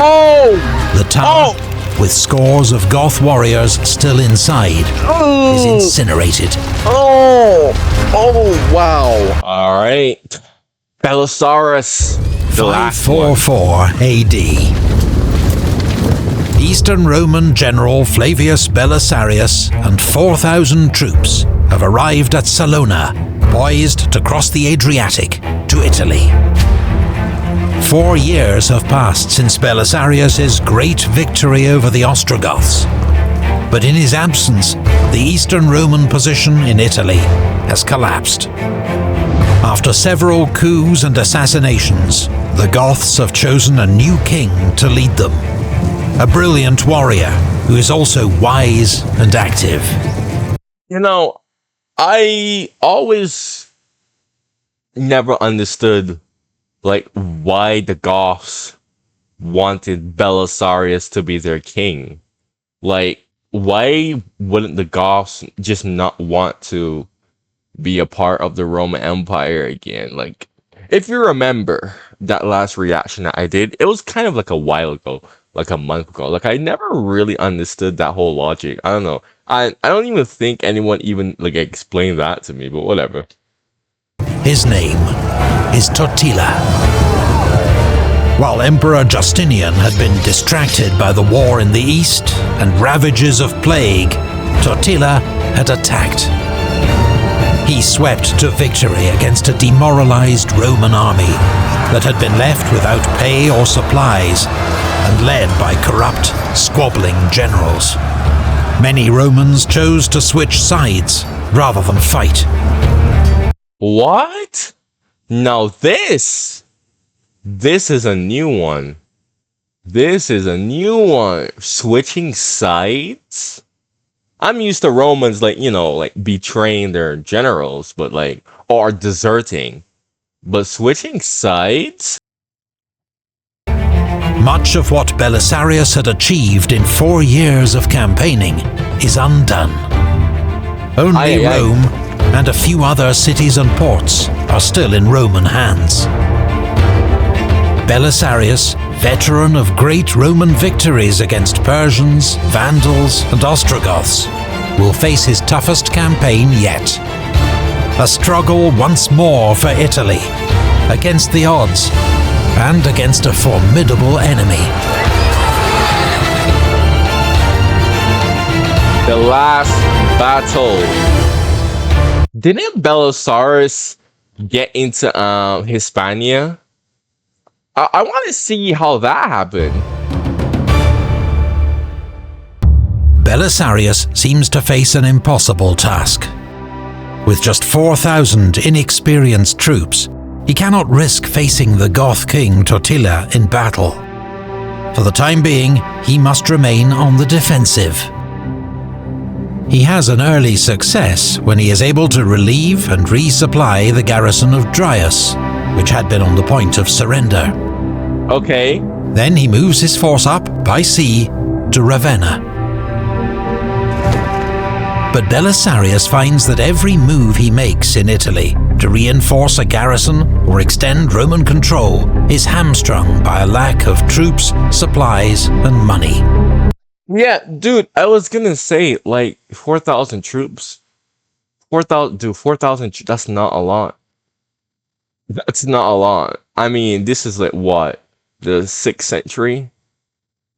Oh! The tower, with scores of Goth warriors still inside, is incinerated. Oh! Oh, wow. All right. Belisarius The Last Battle. 544 AD. Eastern Roman general Flavius Belisarius and 4,000 troops have arrived at Salona, poised to cross the Adriatic to Italy. 4 years have passed since Belisarius' great victory over the Ostrogoths. But in his absence, the Eastern Roman position in Italy has collapsed. After several coups and assassinations, the Goths have chosen a new king to lead them. A brilliant warrior who is also wise and active. You know, I always never understood why the Goths wanted Belisarius to be their king. Like, why wouldn't the Goths just not want to be a part of the Roman Empire again? Like, if you remember that last reaction that I did, it was kind of like a while ago, like a month ago. Like, I never really understood that whole logic. I don't know. I don't even think anyone even explained that to me, but whatever. His name is Totila. While Emperor Justinian had been distracted by the war in the east and ravages of plague, Totila had attacked. He swept to victory against a demoralized Roman army that had been left without pay or supplies and led by corrupt, squabbling generals. Many Romans chose to switch sides rather than fight. What? Now this is a new one. This is a new one. Switching sides? I'm used to Romans betraying their generals, or deserting. But switching sides? Much of what Belisarius had achieved in 4 years of campaigning is undone. Only Rome and a few other cities and ports are still in Roman hands. Belisarius, veteran of great Roman victories against Persians, Vandals, and Ostrogoths, will face his toughest campaign yet. A struggle once more for Italy, against the odds, and against a formidable enemy. The Last Battle. Didn't Belisarius get into Hispania? I want to see how that happened. Belisarius seems to face an impossible task. With just 4,000 inexperienced troops, he cannot risk facing the Goth king Totila in battle. For the time being, he must remain on the defensive. He has an early success when he is able to relieve and resupply the garrison of Dryas, which had been on the point of surrender. Okay. Then he moves his force up by sea to Ravenna. But Belisarius finds that every move he makes in Italy to reinforce a garrison or extend Roman control is hamstrung by a lack of troops, supplies, and money. Yeah, dude, I was gonna say, 4,000 troops. 4,000, that's not a lot. That's not a lot. I mean, this is what? The 6th century?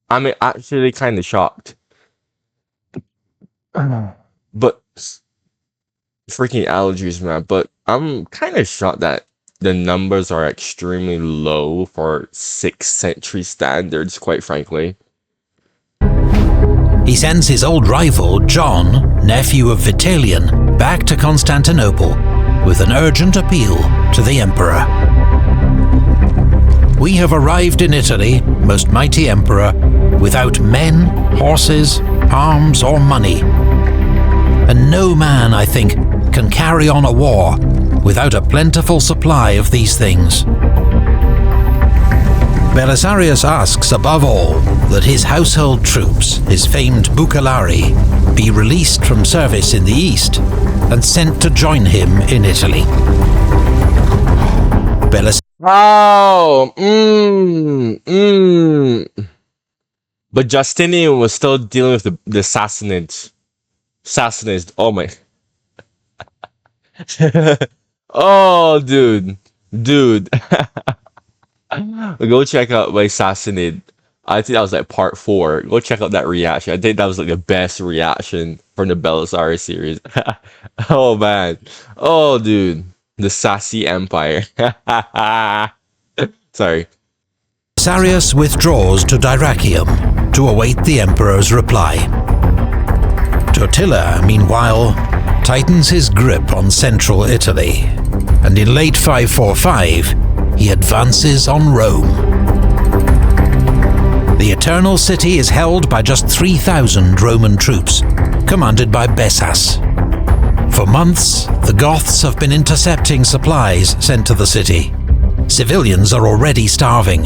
I'm actually kind of shocked. But freaking allergies, man. But I'm kind of shocked that the numbers are extremely low for 6th century standards, quite frankly. He sends his old rival, John, nephew of Vitalian, back to Constantinople with an urgent appeal to the emperor. We have arrived in Italy, most mighty emperor, without men, horses, arms, or money. And no man, I think, can carry on a war without a plentiful supply of these things. Belisarius asks above all that his household troops, his famed Bucellari, be released from service in the east and sent to join him in Italy. But Justinian was still dealing with the Sassanids. Sassanids. Oh my. Oh, dude. Go check out my Sassanid. I think that was like part 4. Go check out that reaction. I think that was like the best reaction from the Belisarius series. Oh man. Oh dude. The Sassy Empire. Sorry. Belisarius withdraws to Dyrrhachium to await the emperor's reply. Totila, meanwhile, tightens his grip on central Italy, and in late 545, he advances on Rome. The Eternal City is held by just 3,000 Roman troops, commanded by Bessas. For months, the Goths have been intercepting supplies sent to the city. Civilians are already starving.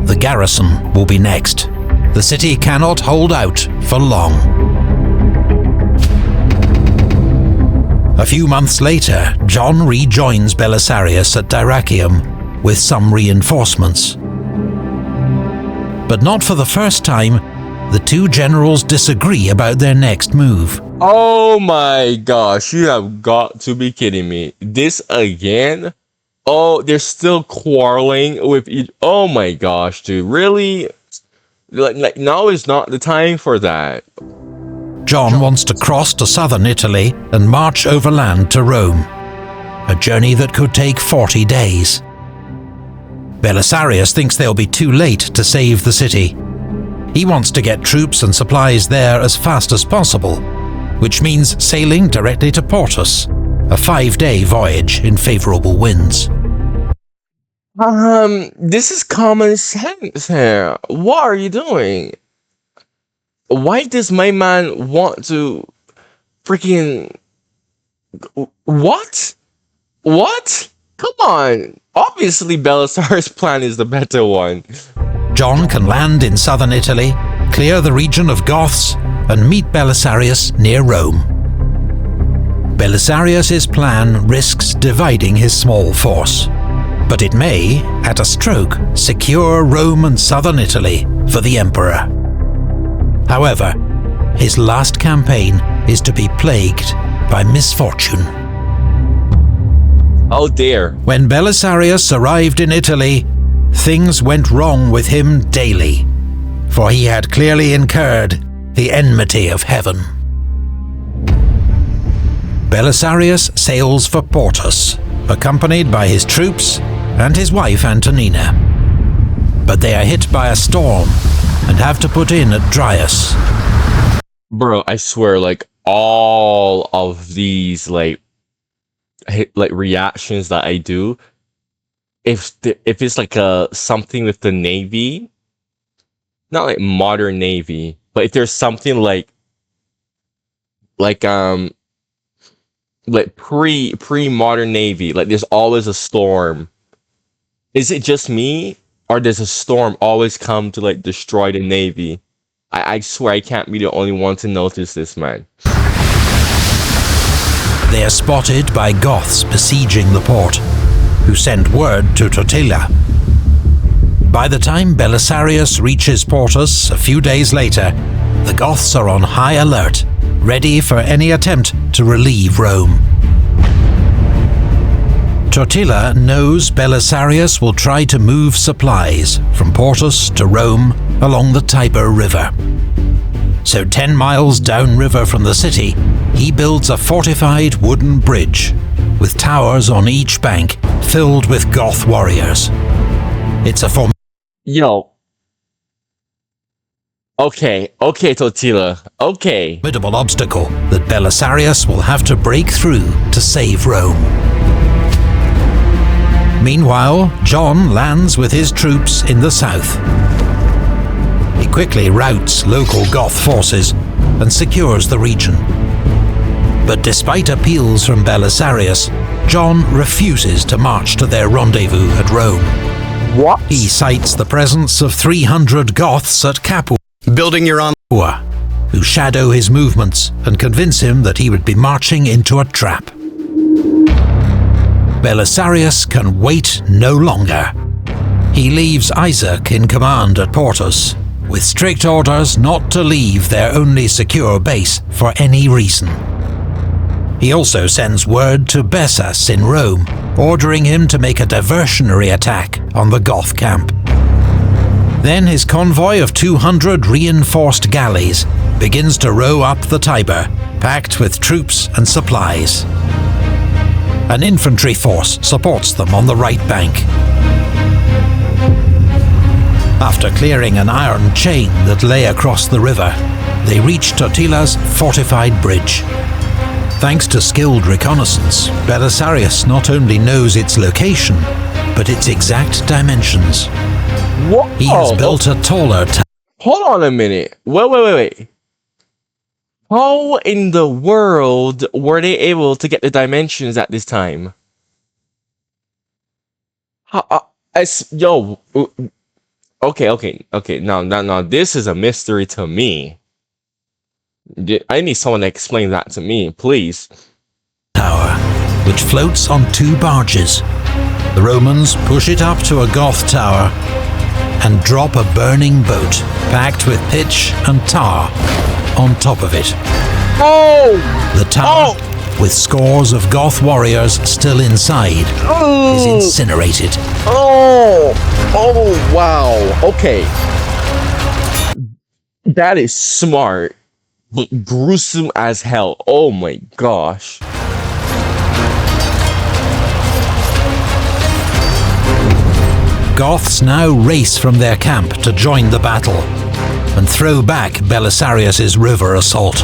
The garrison will be next. The city cannot hold out for long. A few months later, John rejoins Belisarius at Dyrrhachium with some reinforcements. But not for the first time, the two generals disagree about their next move. Oh my gosh, you have got to be kidding me. This again? Oh, they're still quarreling with each. Oh my gosh, dude. Really? Like now is not the time for that. John wants to cross to southern Italy and march overland to Rome, a journey that could take 40 days. Belisarius thinks they'll be too late to save the city. He wants to get troops and supplies there as fast as possible, which means sailing directly to Portus, a 5-day voyage in favorable winds. This is common sense here. What are you doing? Why does my man want to freaking... What? What? Come on. Obviously Belisarius' plan is the better one. John can land in southern Italy, clear the region of Goths, and meet Belisarius near Rome. Belisarius' plan risks dividing his small force, but it may, at a stroke, secure Rome and southern Italy for the emperor. However, his last campaign is to be plagued by misfortune. Oh dear. When Belisarius arrived in Italy, things went wrong with him daily, for he had clearly incurred the enmity of heaven. Belisarius sails for Portus, accompanied by his troops and his wife Antonina. But they are hit by a storm and have to put in at Dryas. Bro, I swear, like, all of these, like reactions that I do, if it's like something with the Navy, not like modern Navy, but if there's something like pre-modern Navy, like there's always a storm. Is it just me, or does a storm always come to like destroy the Navy? I swear I can't be the only one to notice this, man. They are spotted by Goths besieging the port, who send word to Totila. By the time Belisarius reaches Portus a few days later, the Goths are on high alert, ready for any attempt to relieve Rome. Totila knows Belisarius will try to move supplies from Portus to Rome along the Tiber River. So 10 miles downriver from the city, he builds a fortified wooden bridge with towers on each bank filled with Goth warriors. It's a Yo. Okay, Totila. Okay. formidable obstacle that Belisarius will have to break through to save Rome. Meanwhile, John lands with his troops in the south. He quickly routs local Goth forces and secures the region. But despite appeals from Belisarius, John refuses to march to their rendezvous at Rome. What? He cites the presence of 300 Goths at Capua, Building your own. who shadow his movements and convince him that he would be marching into a trap. Belisarius can wait no longer. He leaves Isaac in command at Portus, with strict orders not to leave their only secure base for any reason. He also sends word to Bessas in Rome, ordering him to make a diversionary attack on the Goth camp. Then his convoy of 200 reinforced galleys begins to row up the Tiber, packed with troops and supplies. An infantry force supports them on the right bank. After clearing an iron chain that lay across the river, they reach Totila's fortified bridge. Thanks to skilled reconnaissance, Belisarius not only knows its location, but its exact dimensions. What? He has built a taller tower. Hold on a minute. Wait. How in the world were they able to get the dimensions at this time? Okay. Now, this is a mystery to me. I need someone to explain that to me, please. Tower, which floats on 2 barges. The Romans push it up to a Goth tower and drop a burning boat packed with pitch and tar on top of it. Oh! The tower, with scores of Goth warriors still inside, is incinerated. Oh, wow. Okay. That is smart, but gruesome as hell. Oh my gosh. Goths now race from their camp to join the battle and throw back Belisarius's river assault.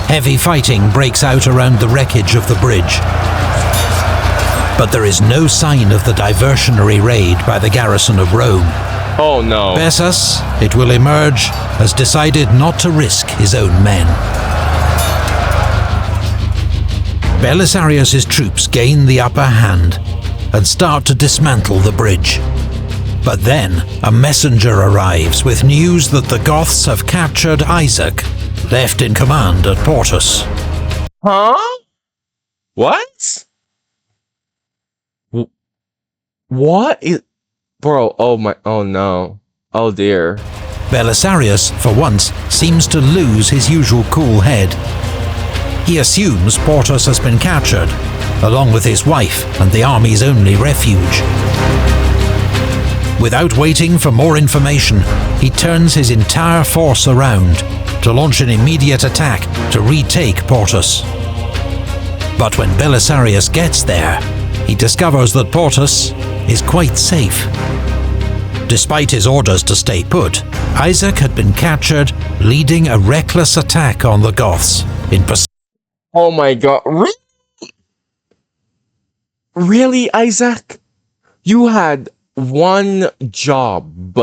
Heavy fighting breaks out around the wreckage of the bridge. But there is no sign of the diversionary raid by the garrison of Rome. Oh no. Bessas, it will emerge, has decided not to risk his own men. Belisarius's troops gain the upper hand and start to dismantle the bridge. But then a messenger arrives with news that the Goths have captured Isaac, left in command at Portus. Huh? What? What is... Bro, oh no. Oh dear. Belisarius, for once, seems to lose his usual cool head. He assumes Portus has been captured, along with his wife and the army's only refuge. Without waiting for more information, he turns his entire force around to launch an immediate attack to retake Portus. But when Belisarius gets there, he discovers that Portus is quite safe. Despite his orders to stay put, Isaac had been captured, leading a reckless attack on the Goths in Oh my god. Really, Isaac? You had one job.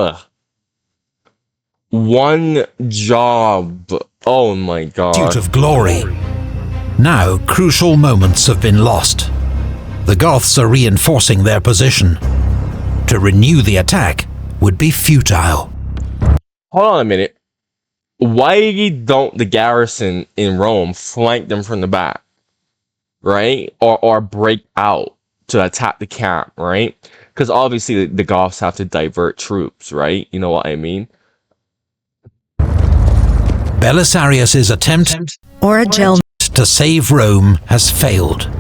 One job. Oh my god. pursuit of glory. Now, crucial moments have been lost. The Goths are reinforcing their position. To renew the attack would be futile. Hold on a minute. Why don't the garrison in Rome flank them from the back? Right? Or break out to attack the camp, right? Because obviously the Goths have to divert troops, right? You know what I mean? Belisarius's attempt to save Rome has failed.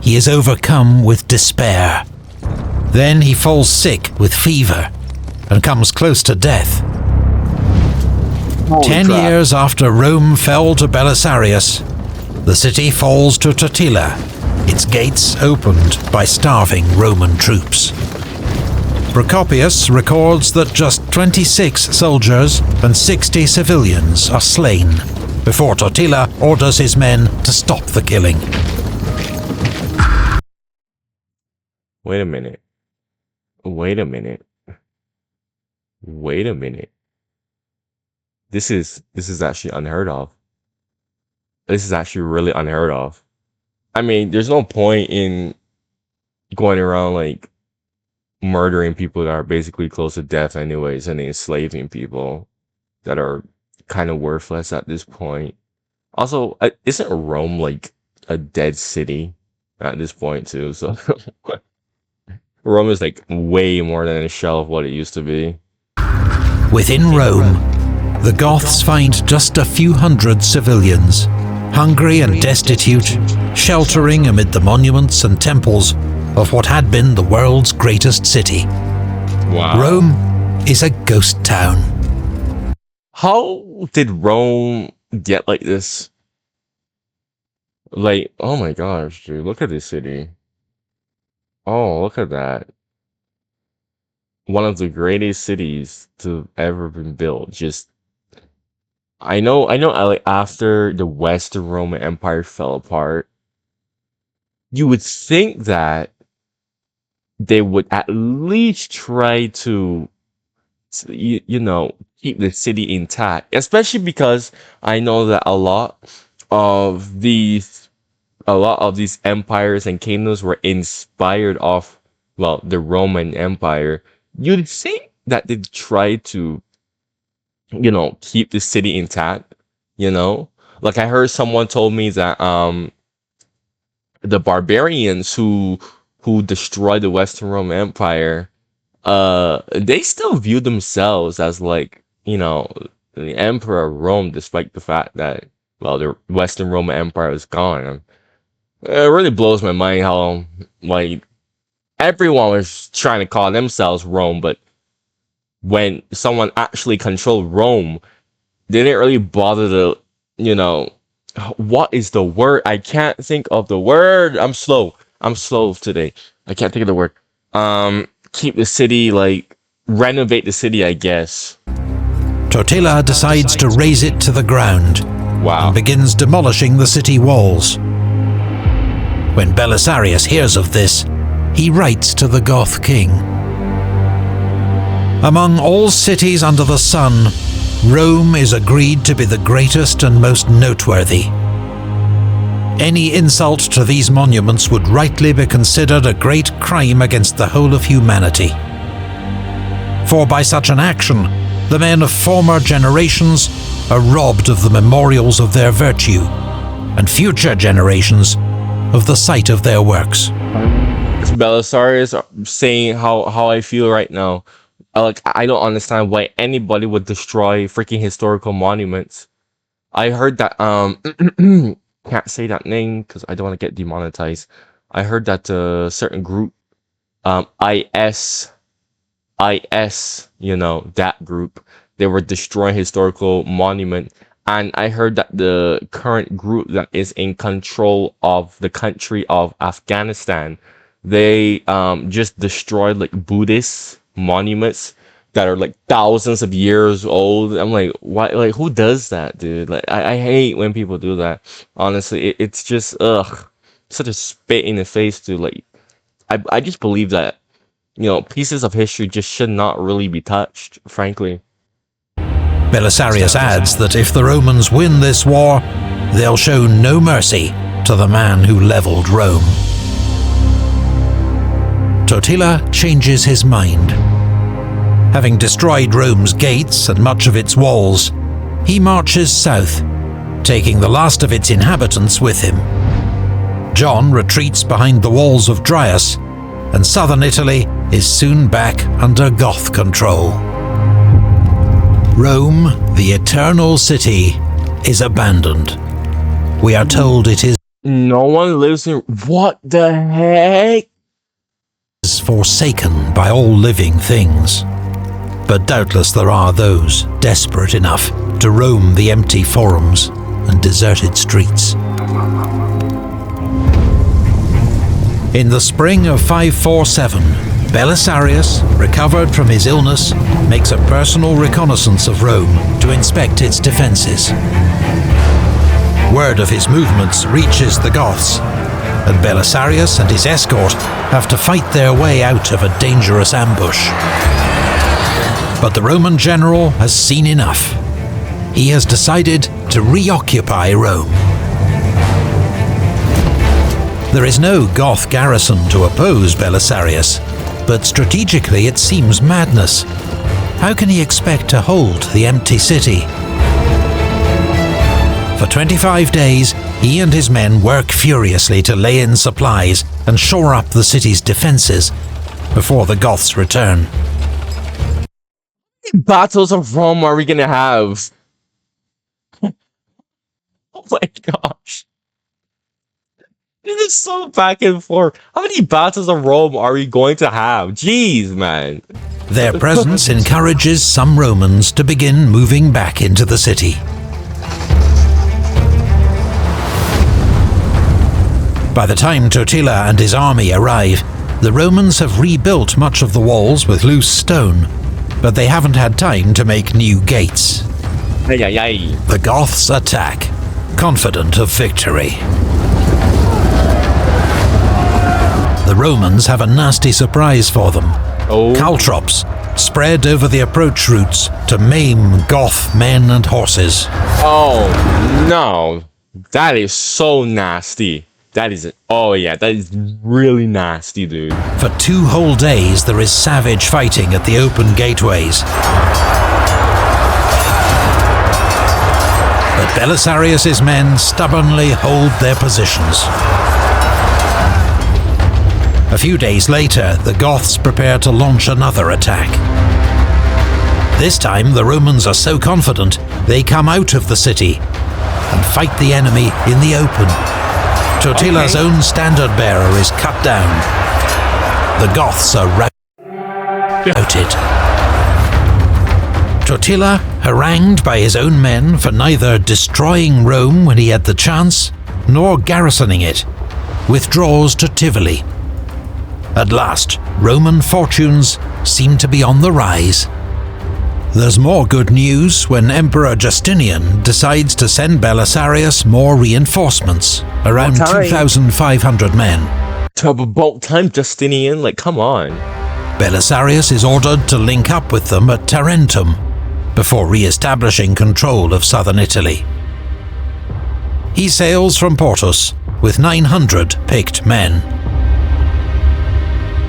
He is overcome with despair. Then he falls sick with fever and comes close to death. Holy 10 crap. years after Rome fell to Belisarius, the city falls to Totila, its gates opened by starving Roman troops. Procopius records that just 26 soldiers and 60 civilians are slain before Totila orders his men to stop the killing. Wait a minute. Wait a minute. Wait a minute. This is actually unheard of. This is actually really unheard of. I mean, there's no point in going around like murdering people that are basically close to death anyways and enslaving people that are kind of worthless at this point. Also, isn't Rome like a dead city at this point too? So Rome is like way more than a shell of what it used to be. Within Rome, the Goths find just a few hundred civilians, hungry and destitute, sheltering amid the monuments and temples of what had been the world's greatest city. Wow. Rome is a ghost town. How did Rome get like this? Like, oh my gosh, dude, look at this city. Oh, look at that. One of the greatest cities to ever been built. Just I know like after the Western Roman Empire fell apart, you would think that they would at least try to keep the city intact, especially because I know that a lot of these empires and kingdoms were inspired off, well, the Roman Empire. You'd think that they'd try to, keep the city intact, like I heard someone told me that the barbarians who destroyed the Western Roman Empire, they still view themselves as like, the emperor of Rome, despite the fact that, well, the Western Roman Empire is gone. It really blows my mind how, like, everyone was trying to call themselves Rome, but when someone actually controlled Rome, they didn't really bother to, what is the word? I can't think of the word. I'm slow today. I can't think of the word. Keep the city, like, renovate the city, I guess. Totila decides to raze it to the ground. Wow. And begins demolishing the city walls. When Belisarius hears of this, he writes to the Goth king. Among all cities under the sun, Rome is agreed to be the greatest and most noteworthy. Any insult to these monuments would rightly be considered a great crime against the whole of humanity. For by such an action, the men of former generations are robbed of the memorials of their virtue, and future generations of the sight of their works. Belisarius saying how I feel right now. I don't understand why anybody would destroy freaking historical monuments. I heard that can't say that name because I don't want to get demonetized. I heard that a certain group, IS, that group, they were destroying historical monument. And I heard that the current group that is in control of the country of Afghanistan, they just destroyed like Buddhist monuments that are like thousands of years old. I'm like, why? Like, who does that, dude? Like, I hate when people do that. Honestly, it's just such a spit in the face to like. I just believe that pieces of history just should not really be touched, frankly. Belisarius adds that if the Romans win this war, they'll show no mercy to the man who leveled Rome. Totila changes his mind. Having destroyed Rome's gates and much of its walls, he marches south, taking the last of its inhabitants with him. John retreats behind the walls of Dryas, and southern Italy is soon back under Goth control. Rome, the eternal city, is abandoned. We are told it is no one lives in. What the heck? Is forsaken by all living things. But doubtless there are those desperate enough to roam the empty forums and deserted streets. In the spring of 547, Belisarius, recovered from his illness, makes a personal reconnaissance of Rome to inspect its defences. Word of his movements reaches the Goths, and Belisarius and his escort have to fight their way out of a dangerous ambush. But the Roman general has seen enough. He has decided to reoccupy Rome. There is no Goth garrison to oppose Belisarius, but strategically it seems madness. How can he expect to hold the empty city? For 25 days, he and his men work furiously to lay in supplies and shore up the city's defences, before the Goths return. Battles of Rome are we gonna have? Oh my gosh. This is so back and forth. How many battles of Rome are we going to have? Jeez, man. Their presence encourages some Romans to begin moving back into the city. By the time Totila and his army arrive, the Romans have rebuilt much of the walls with loose stone, but they haven't had time to make new gates. Ay, ay, ay. The Goths attack, confident of victory. The Romans have a nasty surprise for them. Oh. Caltrops spread over the approach routes to maim Goth men and horses. Oh no, that is so nasty. That is, oh yeah, that is really nasty, dude. For 2 whole days there is savage fighting at the open gateways. But Belisarius' men stubbornly hold their positions. A few days later, the Goths prepare to launch another attack. This time, the Romans are so confident, they come out of the city and fight the enemy in the open. Totila's own standard-bearer is cut down. The Goths are routed. Totila, harangued by his own men for neither destroying Rome when he had the chance, nor garrisoning it, withdraws to Tivoli. At last, Roman fortunes seem to be on the rise. There's more good news when Emperor Justinian decides to send Belisarius more reinforcements, around 2,500 men. About time, Justinian, like, come on. Belisarius is ordered to link up with them at Tarentum, before re-establishing control of southern Italy. He sails from Portus with 900 picked men.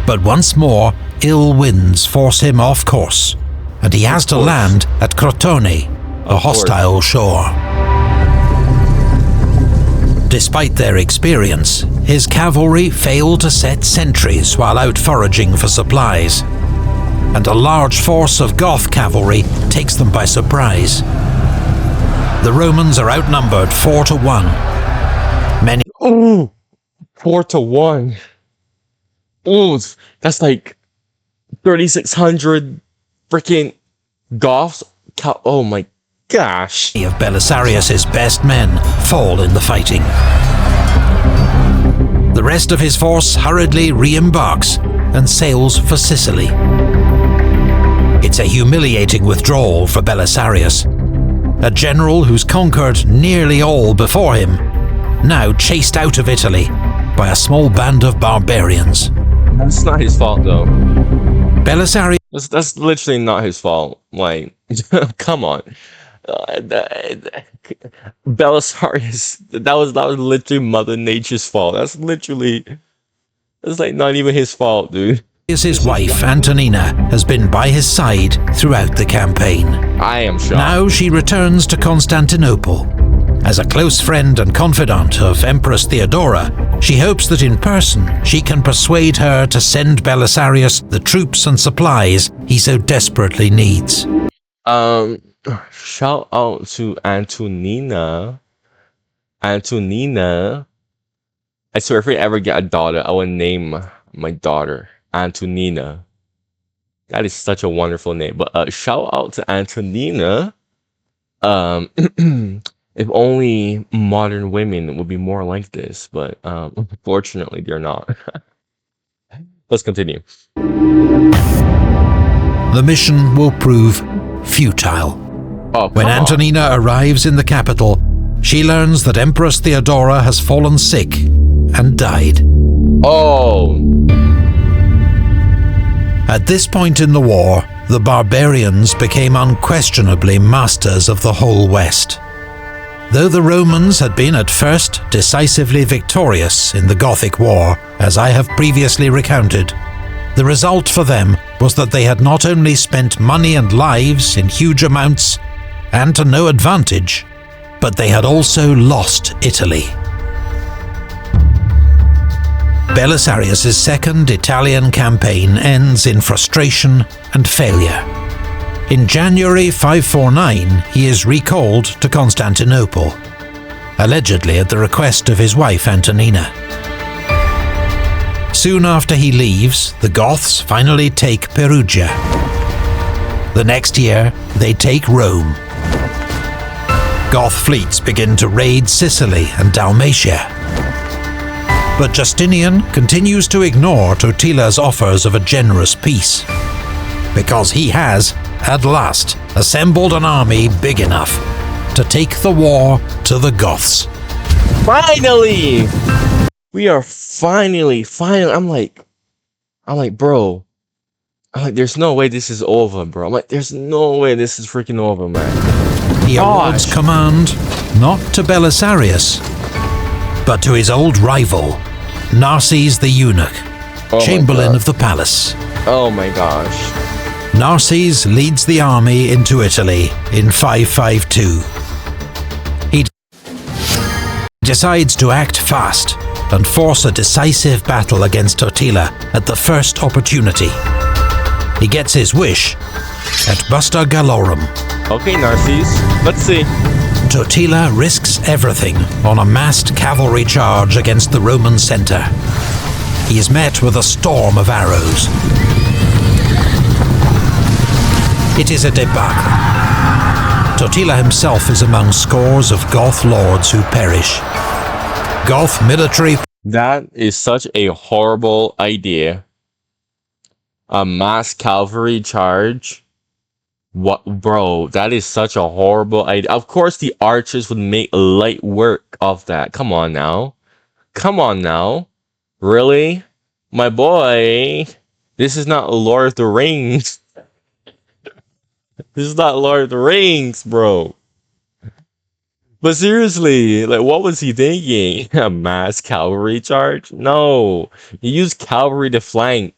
But once more, ill winds force him off course, and he has to land at Crotone, a hostile shore. Despite their experience, his cavalry fail to set sentries while out foraging for supplies, and a large force of Goth cavalry takes them by surprise. The Romans are outnumbered 4-1. Many 4-1. Ooh, that's like 3,600 freaking Goths. Oh my gosh. of Belisarius' best men fall in the fighting. The rest of his force hurriedly re-embarks and sails for Sicily. It's a humiliating withdrawal for Belisarius, a general who's conquered nearly all before him, now chased out of Italy by a small band of barbarians. That's not his fault, though. Belisarius That's literally not his fault. Like, come on. Belisarius, that was literally Mother Nature's fault. That's like not even his fault, dude. His wife, Antonina, has been by his side throughout the campaign. I am shocked. Now she returns to Constantinople. As a close friend and confidant of Empress Theodora, she hopes that in person she can persuade her to send Belisarius the troops and supplies he so desperately needs. Shout out to Antonina. Antonina. I swear if I ever get a daughter, I will name my daughter Antonina. That is such a wonderful name. But shout out to Antonina. If only modern women would be more like this, but unfortunately they're not. Let's continue. The mission will prove futile. When Antonina arrives in the capital, she learns that Empress Theodora has fallen sick and died. Oh. At this point in the war, the barbarians became unquestionably masters of the whole West. Though the Romans had been at first decisively victorious in the Gothic War, as I have previously recounted, the result for them was that they had not only spent money and lives in huge amounts and to no advantage, but they had also lost Italy. Belisarius' second Italian campaign ends in frustration and failure. In January 549, he is recalled to Constantinople, allegedly at the request of his wife Antonina. Soon after he leaves, the Goths finally take Perugia. The next year, they take Rome. Goth fleets begin to raid Sicily and Dalmatia. But Justinian continues to ignore Totila's offers of a generous peace, because he has, at last, assembled an army big enough to take the war to the Goths. Finally! We are finally. I'm like, bro. I'm like, there's no way this is over, bro. I'm like, there's no way this is freaking over, man. He awards command not to Belisarius, but to his old rival, Narses the Eunuch, Chamberlain of the Palace. Oh my gosh. Narses leads the army into Italy in 552. He decides to act fast and force a decisive battle against Totila at the first opportunity. He gets his wish at Busta Gallorum. Okay, Narses, let's see. Totila risks everything on a massed cavalry charge against the Roman centre. He is met with a storm of arrows. It is a debacle. Totila himself is among scores of Goth lords who perish. Goth military... That is such a horrible idea. A mass cavalry charge? What, bro? That is such a horrible idea. Of course, the archers would make light work of that. Come on now. Come on now. Really? My boy. This is not Lord of the Rings. This is not Lord of the Rings, bro. But seriously, like, what was he thinking? A mass cavalry charge? No. He used cavalry to flank,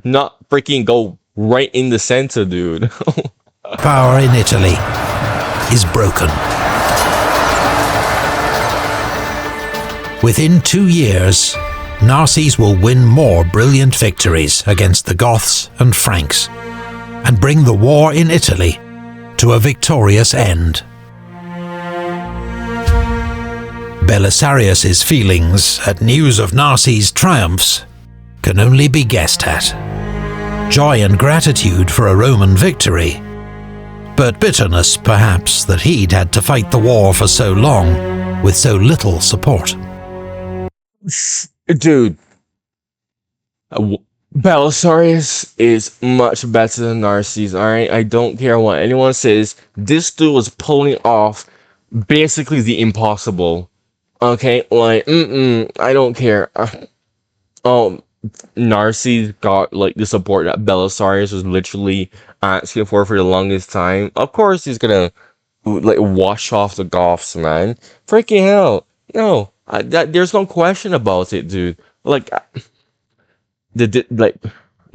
not freaking go right in the center, dude. Power in Italy is broken. Within 2 years, Narses will win more brilliant victories against the Goths and Franks, and bring the war in Italy to a victorious end. Belisarius' feelings at news of Narses' triumphs can only be guessed at. Joy and gratitude for a Roman victory, but bitterness perhaps that he'd had to fight the war for so long with so little support. Dude, Belisarius is much better than Narses, alright? I don't care what anyone says. This dude was pulling off basically the impossible. Okay, like, I don't care. Narses got, like, the support that Belisarius was literally asking for the longest time. Of course he's gonna, like, wash off the Goths, man. Freaking hell. No, there's no question about it, dude. Like,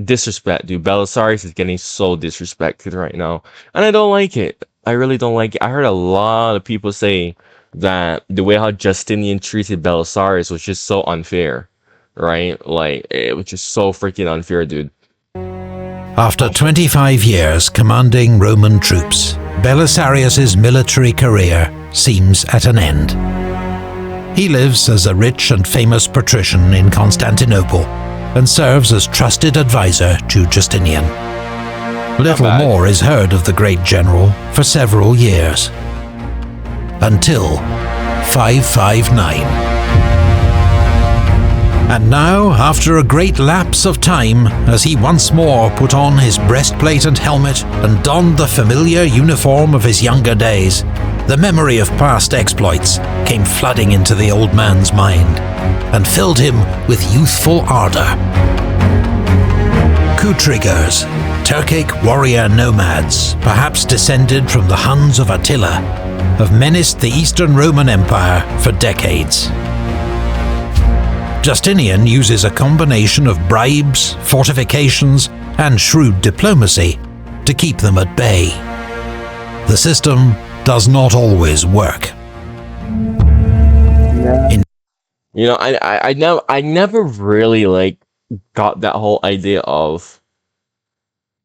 disrespect, dude. Belisarius is getting so disrespected right now. And I don't like it. I really don't like it. I heard a lot of people say that the way how Justinian treated Belisarius was just so unfair, right? Like, it was just so freaking unfair, dude. After 25 years commanding Roman troops, Belisarius' military career seems at an end. He lives as a rich and famous patrician in Constantinople and serves as trusted advisor to Justinian. Little more is heard of the great general for several years. Until 559. And now, after a great lapse of time, as he once more put on his breastplate and helmet and donned the familiar uniform of his younger days, the memory of past exploits came flooding into the old man's mind and filled him with youthful ardor. Kutriggers, Turkic warrior nomads, perhaps descended from the Huns of Attila, have menaced the Eastern Roman Empire for decades. Justinian uses a combination of bribes, fortifications, and shrewd diplomacy to keep them at bay. The system does not always work. I never really like got that whole idea of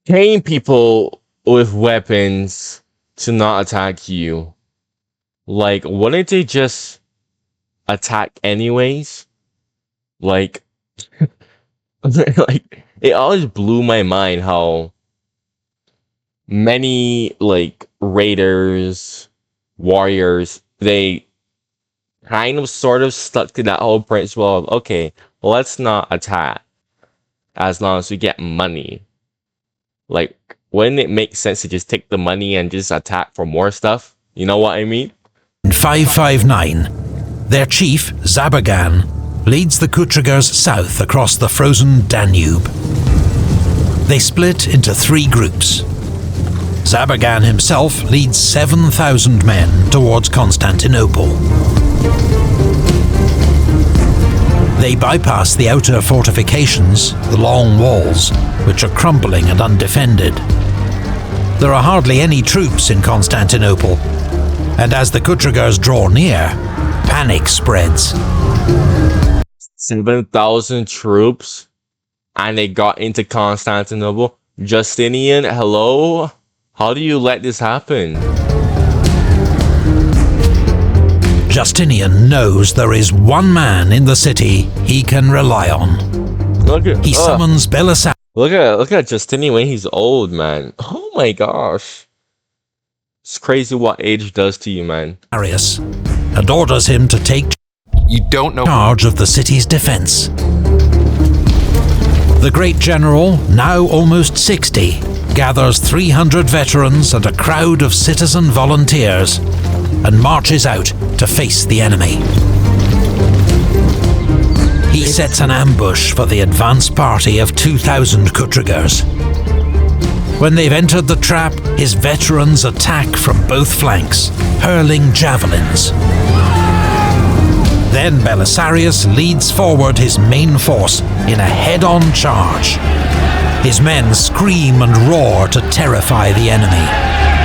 paying people with weapons to not attack you. Like, wouldn't they just attack anyways? Like, like it always blew my mind how many like raiders, warriors, they kind of sort of stuck to that whole principle of, okay, let's not attack as long as we get money. Like, wouldn't it make sense to just take the money and just attack for more stuff? You know what I mean? In 559, their chief, Zabagan, leads the Kutrigers south across the frozen Danube. They split into 3 groups. Zabagan himself leads 7,000 men towards Constantinople. They bypass the outer fortifications, the long walls, which are crumbling and undefended. There are hardly any troops in Constantinople, and as the Kutrigers draw near, panic spreads. 7,000 troops, and they got into Constantinople. Justinian, hello? How do you let this happen? Justinian knows there is one man in the city he can rely on. He summons Belisarius. Look at Justinian when he's old, man. Oh my gosh. It's crazy what age does to you, man. And orders him to take charge of the city's defense. The great general, now almost 60, gathers 300 veterans and a crowd of citizen volunteers and marches out to face the enemy. He sets an ambush for the advance party of 2,000 Kutrigers. When they've entered the trap, his veterans attack from both flanks, hurling javelins. Then Belisarius leads forward his main force in a head-on charge. His men scream and roar to terrify the enemy.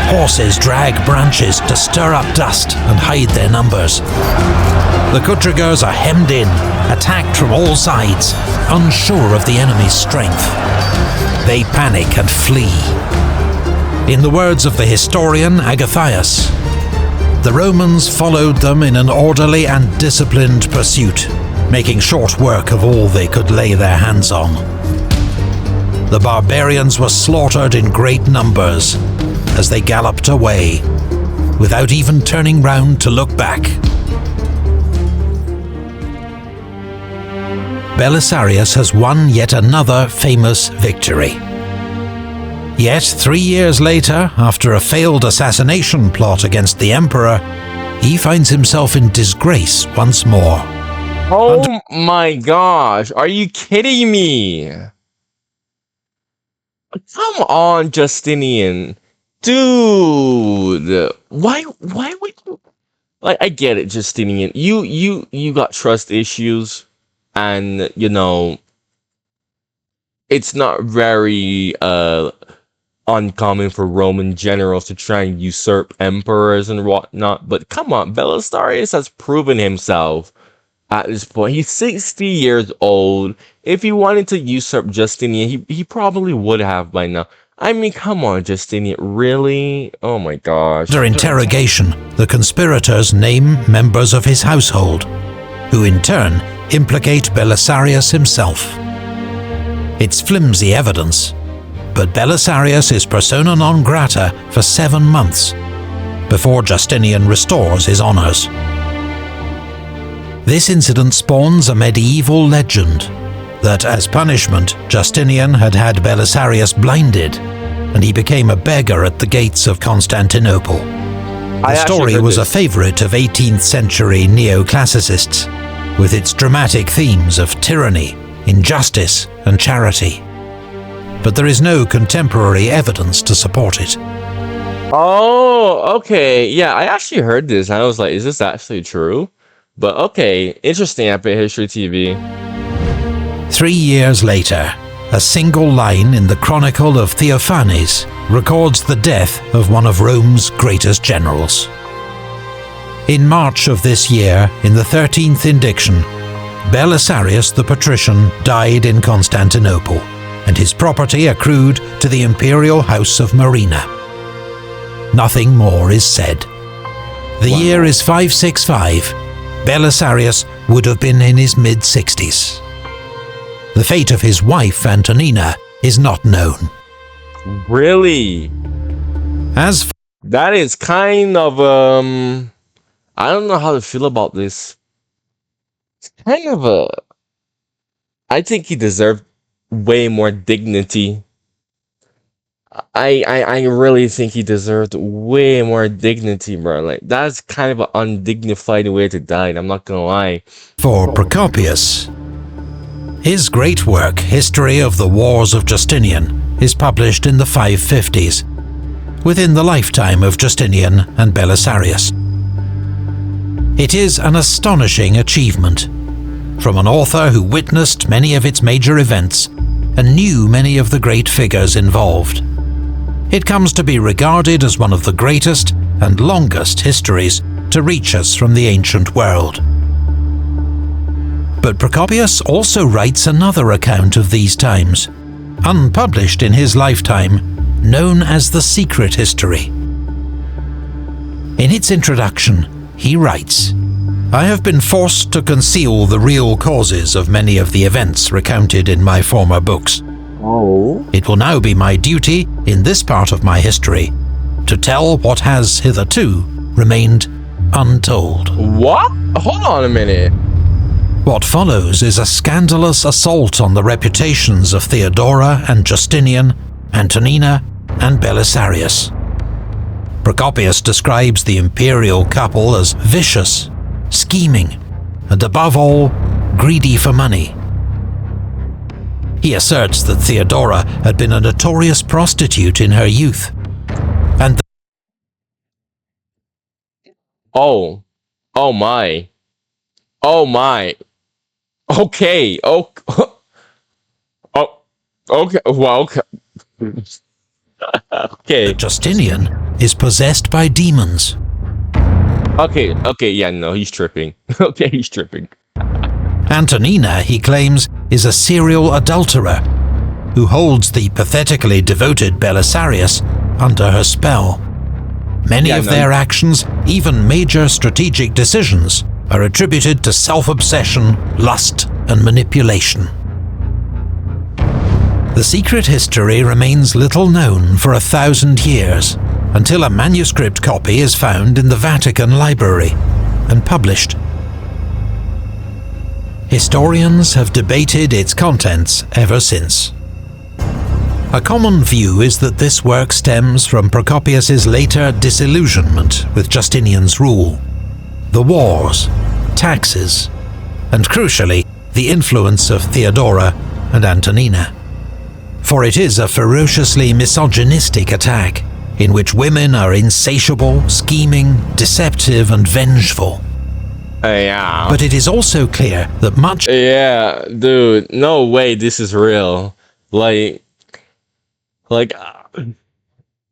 Horses drag branches to stir up dust and hide their numbers. The Kutrigers are hemmed in, attacked from all sides, unsure of the enemy's strength. They panic and flee. In the words of the historian Agathias, the Romans followed them in an orderly and disciplined pursuit, making short work of all they could lay their hands on. The barbarians were slaughtered in great numbers as they galloped away, without even turning round to look back. Belisarius has won yet another famous victory. Yet 3 years later, after a failed assassination plot against the emperor, he finds himself in disgrace once more. Oh my gosh, are you kidding me? Come on, Justinian. Dude, why would you, like, I get it, Justinian. You got trust issues, and it's not very uncommon for Roman generals to try and usurp emperors and whatnot. But come on, Belisarius has proven himself at this point. He's 60 years old. If he wanted to usurp Justinian, he probably would have by now. I mean, come on, Justinian, really? Oh my gosh. After interrogation, the conspirators name members of his household, who in turn implicate Belisarius himself. It's flimsy evidence, but Belisarius is persona non grata for 7 months, before Justinian restores his honours. This incident spawns a medieval legend that as punishment, Justinian had Belisarius blinded, and he became a beggar at the gates of Constantinople. The story was a favourite of 18th century neoclassicists, with its dramatic themes of tyranny, injustice, and charity. But there is no contemporary evidence to support it. Oh, okay. Yeah, I actually heard this, and I was like, is this actually true? But okay, interesting at Bit History TV. 3 years later, a single line in the Chronicle of Theophanes records the death of one of Rome's greatest generals. In March of this year, in the 13th indiction, Belisarius the Patrician died in Constantinople, and his property accrued to the imperial house of Marina. Nothing more is said. The year is 565. Belisarius would have been in his mid-60s. The fate of his wife, Antonina, is not known. Really? As That is kind of I don't know how to feel about this. It's kind of I think he deserved way more dignity. I really think he deserved way more dignity, bro. Like, that's kind of an undignified way to die, I'm not gonna lie. for Procopius, his great work, History of the Wars of Justinian, is published in the 550s, within the lifetime of Justinian and Belisarius. It is an astonishing achievement, from an author who witnessed many of its major events and knew many of the great figures involved. It comes to be regarded as one of the greatest and longest histories to reach us from the ancient world. But Procopius also writes another account of these times, unpublished in his lifetime, known as the Secret History. In its introduction, he writes, "I have been forced to conceal the real causes of many of the events recounted in my former books. Oh. It will now be my duty, in this part of my history, to tell what has hitherto remained untold." What? Hold on a minute. What follows is a scandalous assault on the reputations of Theodora and Justinian, Antonina and Belisarius. Procopius describes the imperial couple as vicious, scheming, and above all, greedy for money. He asserts that Theodora had been a notorious prostitute in her youth, and Oh. Oh my. Oh my. Okay. Oh. Oh. Okay. Well, okay. Okay. Justinian is possessed by demons. Okay. Okay. Yeah, no, he's tripping. Okay, he's tripping. Antonina, he claims, is a serial adulterer who holds the pathetically devoted Belisarius under her spell. Many of their actions, even major strategic decisions, are attributed to self-obsession, lust, and manipulation. The secret history remains little known for 1,000 years, until a manuscript copy is found in the Vatican Library and published. Historians have debated its contents ever since. A common view is that this work stems from Procopius's later disillusionment with Justinian's rule, the wars, taxes, and crucially, the influence of Theodora and Antonina. For it is a ferociously misogynistic attack, in which women are insatiable, scheming, deceptive, and vengeful. Yeah. But it is also clear that much Yeah, dude, no way this is real. Like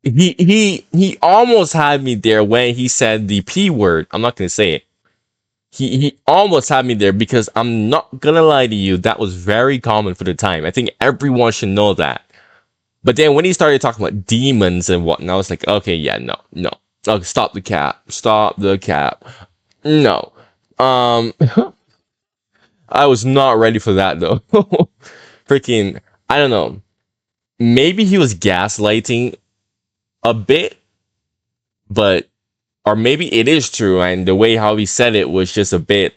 he almost had me there when he said the P word. I'm not gonna say it. He almost had me there because I'm not gonna lie to you, that was very common for the time. I think everyone should know that. But then when he started talking about demons and whatnot, I was like, okay, yeah, no. Okay, stop the cap. No. I was not ready for that though. Freaking, I don't know. Maybe he was gaslighting a bit, but or maybe it is true, and the way how he said it was just a bit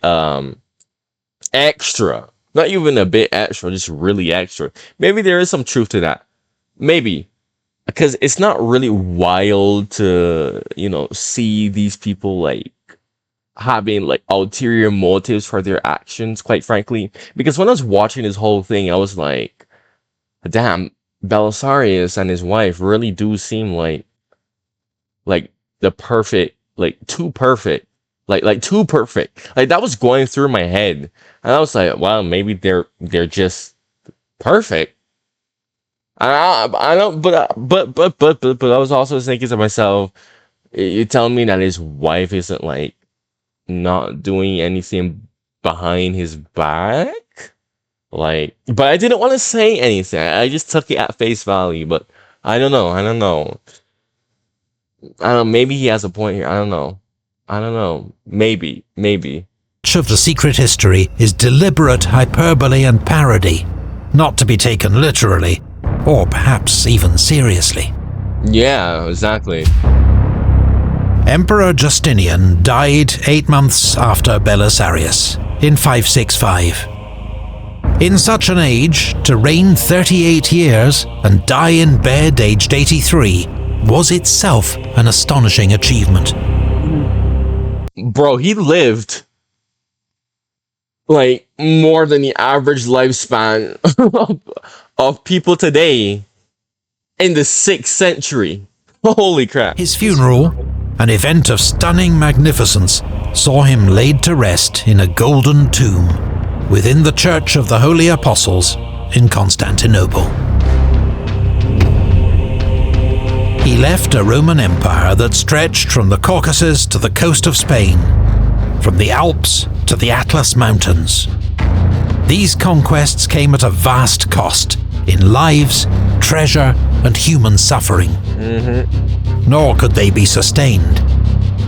extra. Not even a bit extra, just really extra. Maybe there is some truth to that. Maybe. Because it's not really wild to, see these people like having like ulterior motives for their actions, quite frankly. Because when I was watching this whole thing, I was like, damn, Belisarius and his wife really do seem like the perfect, like too perfect. Like too perfect. Like that was going through my head. And I was like, well, maybe they're just perfect. I don't, but I was also thinking to myself, you're telling me that his wife isn't like not doing anything behind his back. Like, but I didn't want to say anything. I just took it at face value. But I don't know. I don't know. I don't know. Maybe he has a point here. I don't know. I don't know. Maybe. Maybe. Much of the secret history is deliberate hyperbole and parody, not to be taken literally, or perhaps even seriously. Yeah, exactly. Emperor Justinian died 8 months after Belisarius, in 565. In such an age, to reign 38 years and die in bed aged 83 was itself an astonishing achievement. Bro, he lived like more than the average lifespan of people today in the 6th century. Holy crap. His funeral, an event of stunning magnificence, saw him laid to rest in a golden tomb within the Church of the Holy Apostles in Constantinople. He left a Roman Empire that stretched from the Caucasus to the coast of Spain, from the Alps to the Atlas Mountains. These conquests came at a vast cost in lives, treasure, and human suffering. Nor could they be sustained.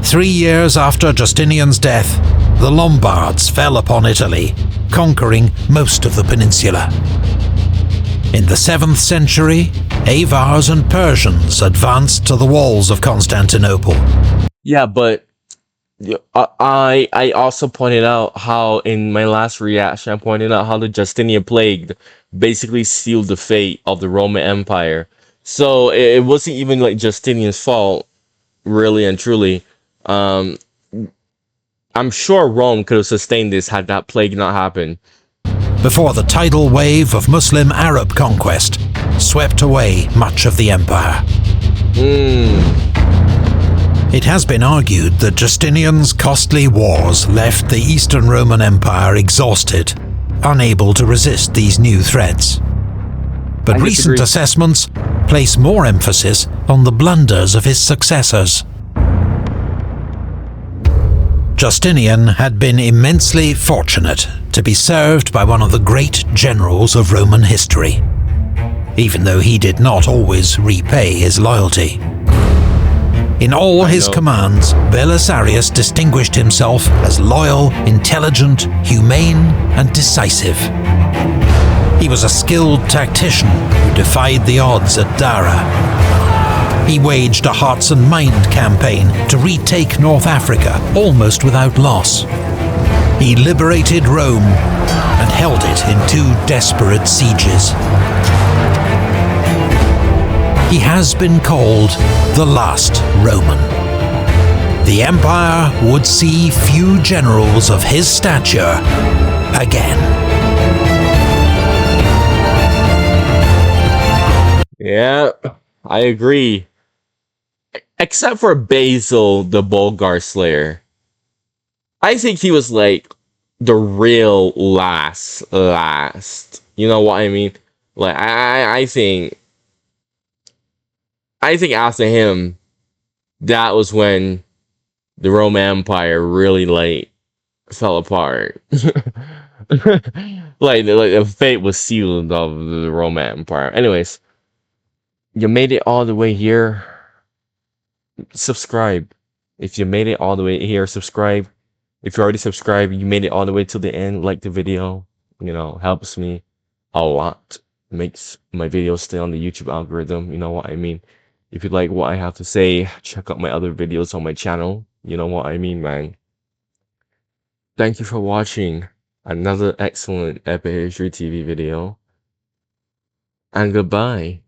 3 years after Justinian's death, the Lombards fell upon Italy, conquering most of the peninsula. In the 7th century, Avars and Persians advanced to the walls of Constantinople. Yeah, but I also pointed out how in my last reaction I pointed out how the Justinian plague basically sealed the fate of the Roman Empire. So it wasn't even like Justinian's fault, really and truly. I'm sure Rome could have sustained this had that plague not happened. Before the tidal wave of Muslim Arab conquest swept away much of the empire. It has been argued that Justinian's costly wars left the Eastern Roman Empire exhausted, unable to resist these new threats. But recent assessments place more emphasis on the blunders of his successors. Justinian had been immensely fortunate to be served by one of the great generals of Roman history, even though he did not always repay his loyalty. In all his commands, Belisarius distinguished himself as loyal, intelligent, humane, and decisive. He was a skilled tactician who defied the odds at Dara. He waged a hearts and mind campaign to retake North Africa almost without loss. He liberated Rome and held it in 2 desperate sieges. He has been called the last Roman. The empire would see few generals of his stature again. Yeah, I agree. Except for Basil, the Bulgar Slayer. I think he was like the real last. You know what I mean? Like I think after him, that was when the Roman Empire really like fell apart. like the fate was sealed of the Roman Empire. Anyways, you made it all the way here. Subscribe. If you made it all the way here, subscribe. If you already subscribed, you made it all the way till the end, like the video. You know, helps me a lot. Makes my videos stay on the YouTube algorithm. You know what I mean? If you like what I have to say, check out my other videos on my channel. You know what I mean, man. Thank you for watching another excellent Epic History TV video. And goodbye.